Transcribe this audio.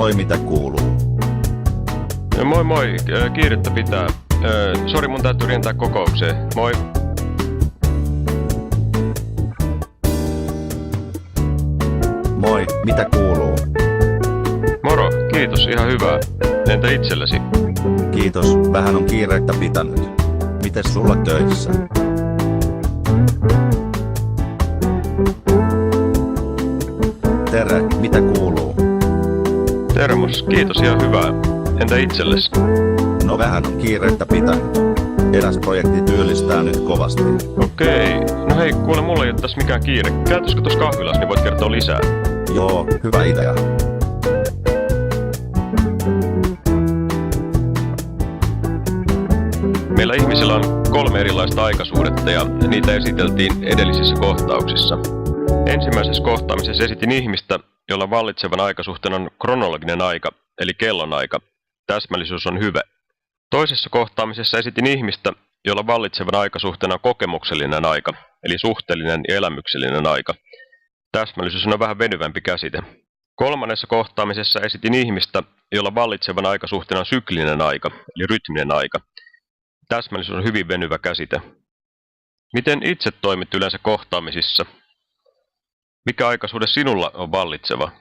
Moi, mitä kuuluu? Moi moi, kiirettä pitää. Sori, mun täytyy rientää kokoukseen. Moi. Moi, mitä kuuluu? Moro, kiitos, ihan hyvää. Entä itsellesi? Kiitos, vähän on kiirettä pitänyt. Mites sulla töissä? Tere, mitä kuuluu? Termos, kiitos, ihan hyvää. Entä itsellesi? No vähän on kiirettä pitänyt. Eräs projekti työllistää nyt kovasti. Okei, no hei, kuule, mulla ei ole tässä mikään kiire. Käytäisikö tuossa kahvilassa, niin voit kertoa lisää. Joo, hyvä idea. Meillä ihmisillä on 3 erilaista aikasuhdetta ja niitä esiteltiin edellisissä kohtauksissa. Ensimmäisessä kohtaamisessa esitin ihmistä, jolla vallitsevan aikasuhteen on kronologinen aika, eli kellonaika. Täsmällisyys on hyvä. Toisessa kohtaamisessa esitin ihmistä, jolla vallitsevan aikasuhteen on kokemuksellinen aika, eli suhteellinen ja elämyksellinen aika. Täsmällisyys on vähän venyvämpi käsite. Kolmannessa kohtaamisessa esitin ihmistä, jolla vallitsevan aikasuhteen on syklinen aika, eli rytminen aika. Täsmällisyys on hyvin venyvä käsite. Miten itse toimit yleensä kohtaamisissa? Mikä aikasuhde sinulla on vallitseva?